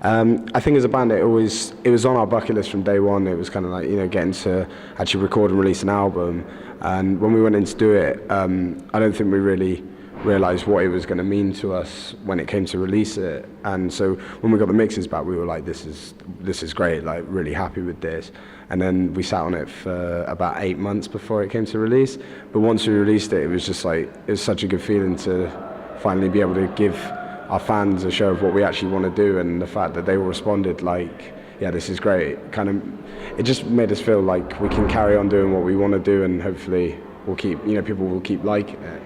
I think as a band, it was on our bucket list from day one. It was kind of like, getting to actually record and release an album. And when we went in to do it, I don't think we really realised what it was going to mean to us when it came to release it. And so when we got the mixes back, we were like, this is great, like really happy with this. And then we sat on it for about 8 months before it came to release. But once we released it, it was just like, it was such a good feeling to finally be able to give our fans a show of what we actually want to do, and the fact that they all responded like, yeah, this is great. It just made us feel like we can carry on doing what we want to do, and hopefully we'll keep, people will keep liking it.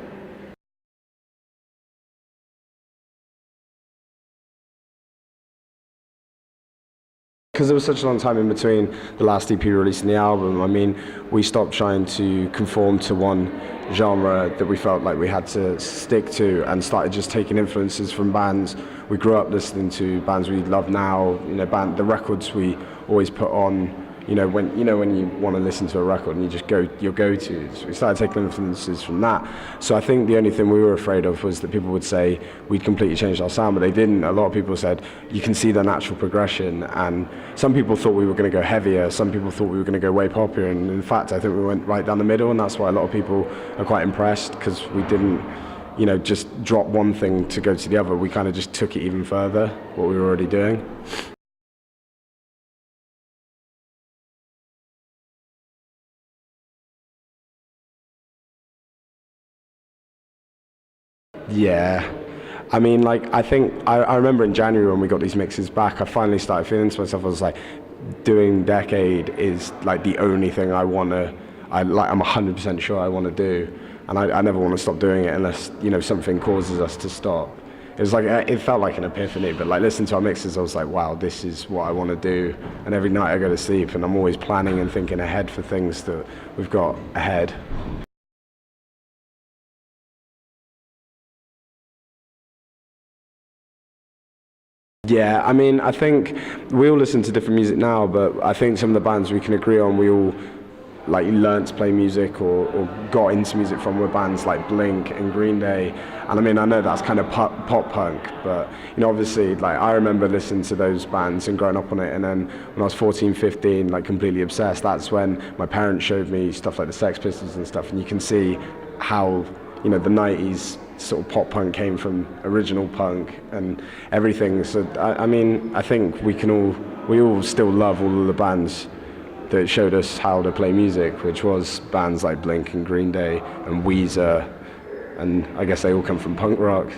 Because there was such a long time in between the last EP release and the album, I mean, we stopped trying to conform to one genre that we felt like we had to stick to, and started just taking influences from bands we grew up listening to, bands we love now, the records we always put on, when you want to listen to a record and you just your go-tos. We started taking influences from that. So I think the only thing we were afraid of was that people would say we'd completely changed our sound, but they didn't. A lot of people said you can see the natural progression, and some people thought we were going to go heavier, some people thought we were going to go way poppier, and in fact I think we went right down the middle, and that's why a lot of people are quite impressed, because we didn't just drop one thing to go to the other. We kind of just took it even further, what we were already doing. Yeah, I mean, I think I remember in January when we got these mixes back, I finally started feeling to myself, I was like, doing Decade is like the only thing I'm 100% sure I want to do, and I never want to stop doing it unless something causes us to stop. It was like, it felt like an epiphany, but listening to our mixes, I was like, wow, this is what I want to do. And every night I go to sleep and I'm always planning and thinking ahead for things that we've got ahead. Yeah, I mean, I think we all listen to different music now, but I think some of the bands we can agree on, we all learned to play music or got into music from, were bands like Blink and Green Day. And I mean, I know that's kind of pop punk, but obviously, I remember listening to those bands and growing up on it. And then when I was 14, 15, completely obsessed, that's when my parents showed me stuff like the Sex Pistols and stuff, and you can see how the 90s sort of pop punk came from original punk and everything. So I mean, I think we all still love all of the bands that showed us how to play music, which was bands like Blink and Green Day and Weezer, and I guess they all come from punk rock.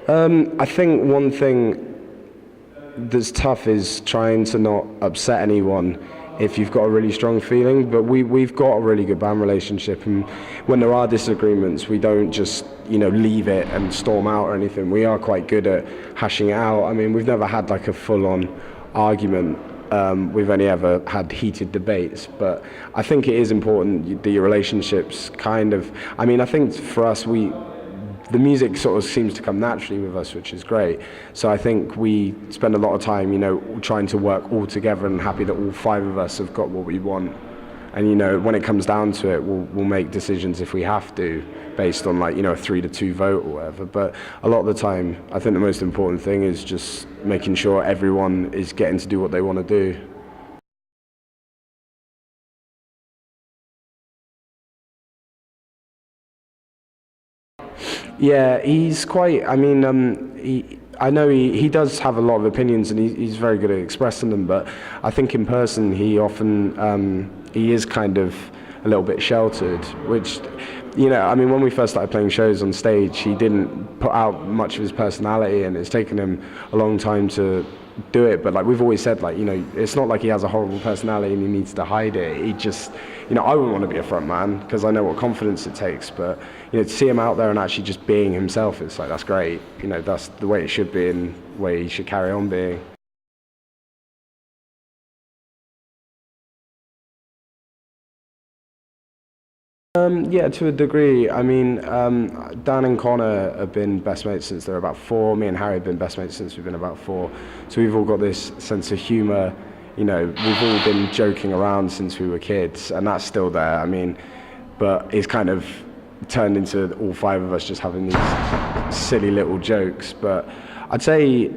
I think one thing that's tough is trying to not upset anyone if you've got a really strong feeling, but we've got a really good band relationship, and when there are disagreements, we don't just leave it and storm out or anything. We are quite good at hashing it out. I mean, we've never had a full-on argument. We've only ever had heated debates, but I think it is important that your relationships I think for us, the music sort of seems to come naturally with us, which is great. So I think we spend a lot of time, trying to work all together, and happy that all 5 of us have got what we want. And when it comes down to it, we'll make decisions if we have to, based on a 3-2 vote or whatever. But a lot of the time, I think the most important thing is just making sure everyone is getting to do what they want to do. Yeah, he's quite, I mean, I know he does have a lot of opinions, and he's very good at expressing them, but I think in person he often, he is kind of a little bit sheltered, which, I mean, when we first started playing shows on stage, he didn't put out much of his personality, and it's taken him a long time to do it. But we've always said, it's not like he has a horrible personality and he needs to hide it. He just, I wouldn't want to be a front man, because I know what confidence it takes, but to see him out there and actually just being himself, it's that's great. That's the way it should be, and the way he should carry on being. Yeah, to a degree. I mean, Dan and Connor have been best mates since they were about 4. Me and Harry have been best mates since we've been about 4. So we've all got this sense of humour. We've all been joking around since we were kids, and that's still there. I mean, but it's kind of turned into all five of us just having these silly little jokes. But I'd say,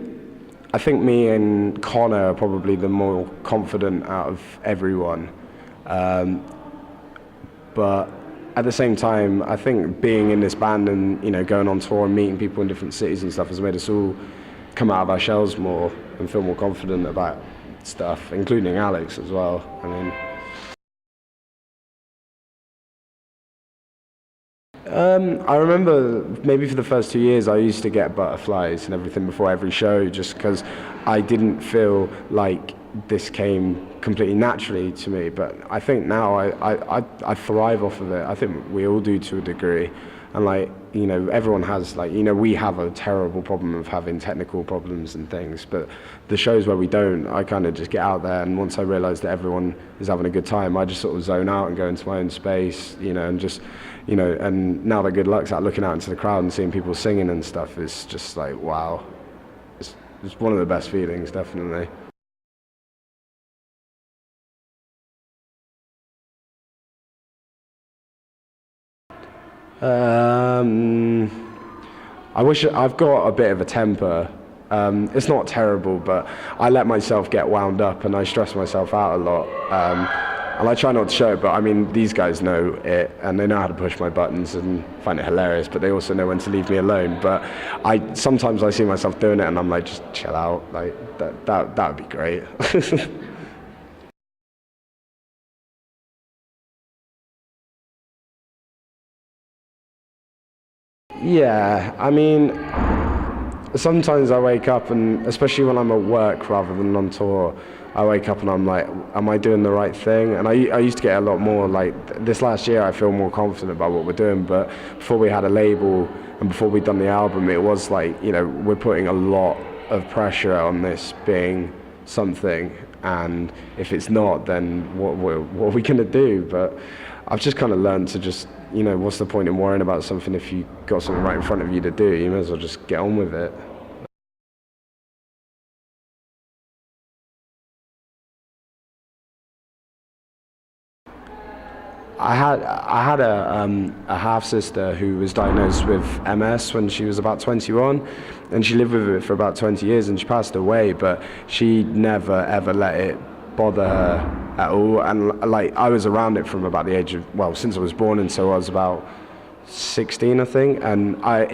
I think me and Connor are probably the more confident out of everyone. But at the same time, I think being in this band and, you know, going on tour and meeting people in different cities and stuff has made us all come out of our shells more and feel more confident about stuff, including Alex as well. I mean, I remember maybe for the first 2 years I used to get butterflies and everything before every show, just because I didn't feel like this came completely naturally to me. But I think now I thrive off of it. I think we all do to a degree. And like, you know, everyone has, like, you know, we have a terrible problem of having technical problems and things, but the shows where we don't, I kind of just get out there, and once I realise that everyone is having a good time, I just sort of zone out and go into my own space, you know, and just, you know, and now that good luck's out, looking out into the crowd and seeing people singing and stuff is just like, wow. It's one of the best feelings, definitely. I wish I've got a bit of a temper. It's not terrible, but I let myself get wound up and I stress myself out a lot. And I try not to show it, but I mean, these guys know it and they know how to push my buttons and find it hilarious, but they also know when to leave me alone. But sometimes I see myself doing it and I'm like, just chill out. Like, that would be great. Yeah, I mean, sometimes I wake up and, especially when I'm at work rather than on tour, I wake up and I'm like, am I doing the right thing? And I used to get a lot more, like, this last year I feel more confident about what we're doing, but before we had a label and before we'd done the album, it was like, you know, we're putting a lot of pressure on this being something, and if it's not, then what are we going to do? But I've just kind of learned to just, you know, what's the point in worrying about something if you've got something right in front of you to do? You may as well just get on with it. I had a half sister who was diagnosed with MS when she was about 21, and she lived with it for about 20 years, and she passed away. But she never ever let it bother her at all. And like, I was around it from about the age of, well, since I was born until I was about 16, I think. And I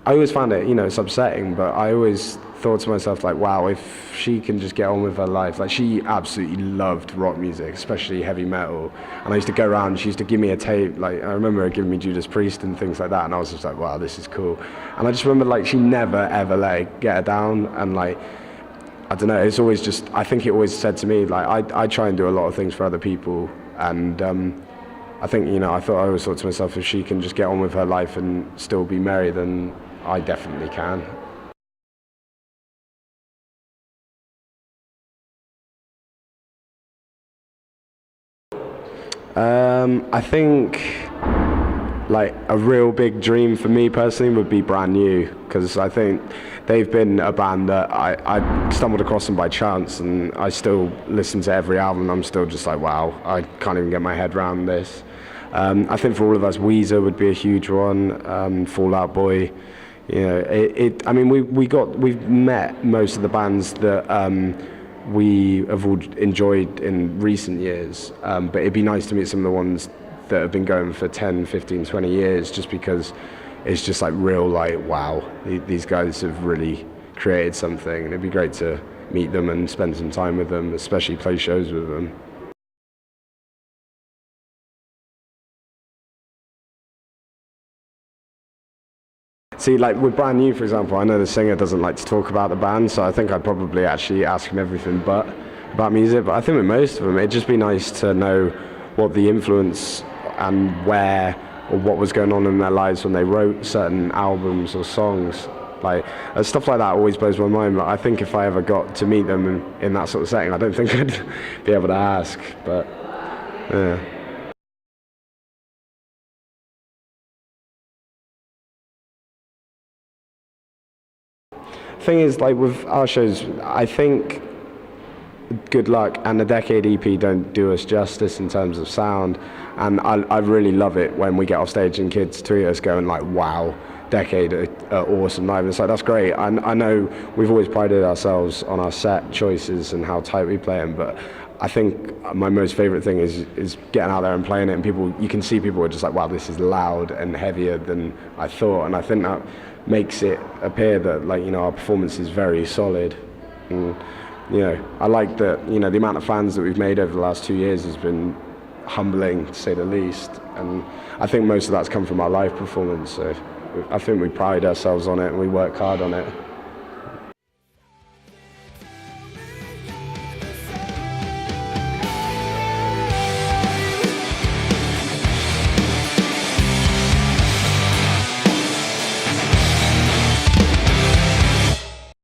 always found it, you know, it's upsetting, but I always thought to myself, like, wow, if she can just get on with her life. Like, she absolutely loved rock music, especially heavy metal. And I used to go around, she used to give me a tape, like, I remember her giving me Judas Priest and things like that, and I was just like, wow, this is cool. And I just remember, like, she never ever let it get her down, and like, I don't know, it's always just, I think it always said to me, like, I try and do a lot of things for other people, and I think, you know, I always thought to myself, if she can just get on with her life and still be merry, then I definitely can. I think, like, a real big dream for me personally would be Brand New, because I think they've been a band that I stumbled across them by chance, and I still listen to every album and I'm still just like, wow, I can't even get my head around this. I think for all of us, Weezer would be a huge one, Fall Out Boy. You know, I mean, we've met most of the bands that we have all enjoyed in recent years, but it'd be nice to meet some of the ones that have been going for 10, 15, 20 years, just because it's just like real, like, wow, these guys have really created something, and it'd be great to meet them and spend some time with them, especially play shows with them. See, like with Brand New, for example, I know the singer doesn't like to talk about the band, so I think I'd probably actually ask him everything but about music. But I think with most of them, it'd just be nice to know what the influence and where or what was going on in their lives when they wrote certain albums or songs. Like, stuff like that always blows my mind. But I think if I ever got to meet them in that sort of setting, I don't think I'd be able to ask. But yeah. Thing is, like with our shows, I think good luck. And the Decade EP don't do us justice in terms of sound, and I really love it when we get off stage and kids tweet us going like, wow, Decade are awesome live. And it's like, that's great. I know we've always prided ourselves on our set choices and how tight we play them, but I think my most favourite thing is getting out there and playing it, and you can see people are just like, wow, this is loud and heavier than I thought. And I think that makes it appear that, like, you know, our performance is very solid. And, you know, I like that, you know, the amount of fans that we've made over the last 2 years has been humbling, to say the least. And I think most of that's come from our live performance. So I think we pride ourselves on it and we work hard on it.